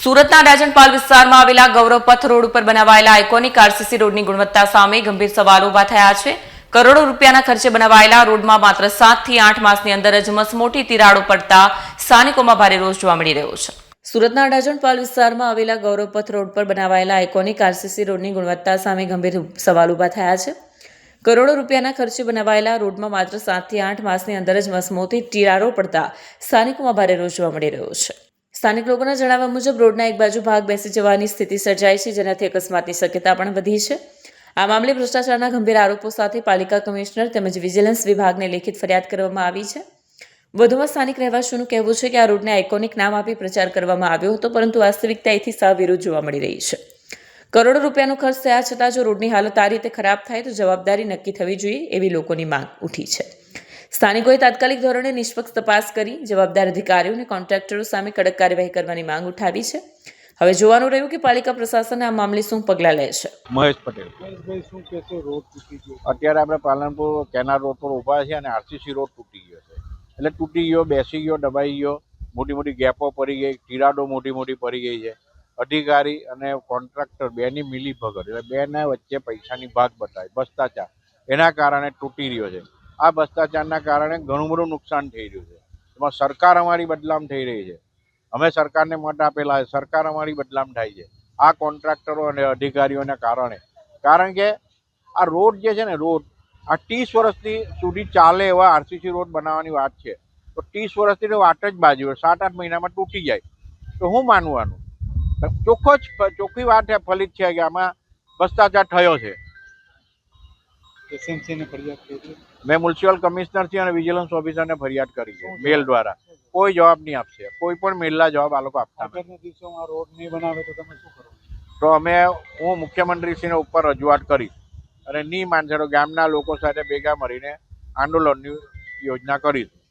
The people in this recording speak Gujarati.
સુરતના રાજનપાલ વિસ્તારમાં આવેલા ગૌરવપથ રોડ ઉપર બનાવાયેલા આઇકોનિક આરસીસી રોડની ગુણવત્તા સામે ગંભીર સવાલો ઉભા થયા છે। કરોડો રૂપિયાના ખર્ચે બનાવાયેલા રોડમાં માત્ર 7 થી 8 માસની અંદર જ મસમોટી તિરાડો પડતા સ્થાનિકોમાં ભારે રોષ જોવા મળી રહ્યો છે। સુરતના રાજનપાલ વિસ્તારમાં આવેલા ગૌરવપથ રોડ પર બનાવાયેલા આઇકોનિક આરસીસી રોડની ગુણવત્તા સામે ગંભીર સવાલ ઉભા થયા છે। કરોડો રૂપિયાના ખર્ચે બનાવાયેલા રોડમાં માત્ર 7 થી 8 માસની અંદર જ મસમોટી તિરાડો પડતા સ્થાનિકોમાં ભારે રોષ જોવા મળી રહ્યો છે। સ્થાનિક લોકોના જણાવ્યા મુજબ રોડના એક બાજુ ભાગ બેસી જવાની સ્થિતિ સર્જાઈ છે, જેનાથી અકસ્માતની શક્યતા પણ વધી છે। આ મામલે ભ્રષ્ટાચારના ગંભીર આરોપો સાથે પાલિકા કમિશનર તેમજ વિજિલન્સ વિભાગને લેખિત ફરિયાદ કરવામાં આવી છે। વધુમાં સ્થાનિક રહેવાસીઓનું કહેવું છે કે આ રોડને આઇકોનિક નામ આપી પ્રચાર કરવામાં આવ્યો હતો, પરંતુ વાસ્તવિકતા એથી સાવ વિરુદ્ધ જોવા મળી રહી છે। કરોડો રૂપિયાનો ખર્ચ થયા છતાં જો રોડની હાલત આ રીતે ખરાબ થાય તો જવાબદારી નક્કી થવી જોઈએ એવી લોકોની માંગ ઉઠી છે। સ્થાનિકોએ તાત્કાલિક ધોરણે નિષ્પક્ષ તપાસ કરી જવાબદાર અધિકારીઓ અને કોન્ટ્રાક્ટરો સામે કડક કાર્યવાહી કરવાની માંગ ઉઠાવી છે। હવે જોવાનું રહ્યું કે પાલિકા પ્રશાસન આ મામલે શું પગલાં લે છે। મહેશ પટેલ અત્યારે આપણે પાલનપુર કેનાલ રોડ પર ઊભા છે અને આરસીસી રોડ તૂટી ગયો છે। એટલે તૂટી ગયો, બેસી ગયો, દબાઈ ગયો, મોટી મોટી ગેપો પડી ગઈ, તિરાડો મોટી મોટી પડી ગઈ છે। અધિકારી અને કોન્ટ્રાક્ટર બેની મિલીભગત એટલે બેના વચ્ચે પૈસાની ભાગ બતાવી ભ્રષ્ટાચાર, એના કારણે તૂટી રહ્યો છે। આ ભ્રષ્ટાચારના કારણે ઘણું બધું નુકસાન થઈ રહ્યું છે। એમાં સરકાર અમારી બદનામ થઈ રહી છે। અમે સરકારને મત આપેલા છે, સરકાર અમારી બદનામ થાય છે આ કોન્ટ્રાક્ટરો અને અધિકારીઓના કારણે। કારણ કે આ રોડ જે છે ને, રોડ આ 30 વર્ષથી સુધી ચાલે એવા આરસીસી રોડ બનાવવાની વાત છે, તો 30 વર્ષથી તો વાત જ બાજુ હોય, 7-8 મહિનામાં તૂટી જાય તો હું માનવાનું? ચોખ્ખી વાત ફલિત છે કે આમાં ભ્રષ્ટાચાર થયો છે। મેં મ્યુનિસિપલ કમિશનરથી અને વિજિલન્સ ઓફિસરને ફરિયાદ કરી છે મેલ દ્વારા। કોઈ જવાબ નહીં આપશે, કોઈ પણ મેલના જવાબ આ લોકો આપતા નથી। રોડ નહીં બનાવે તો તમે શું કરો? તો હું મુખ્યમંત્રીશ્રીને ઉપર રજૂઆત કરીશ અને નહીં માનશે તો ગામના લોકો સાથે ભેગા મળીને આંદોલનની યોજના કરીશ।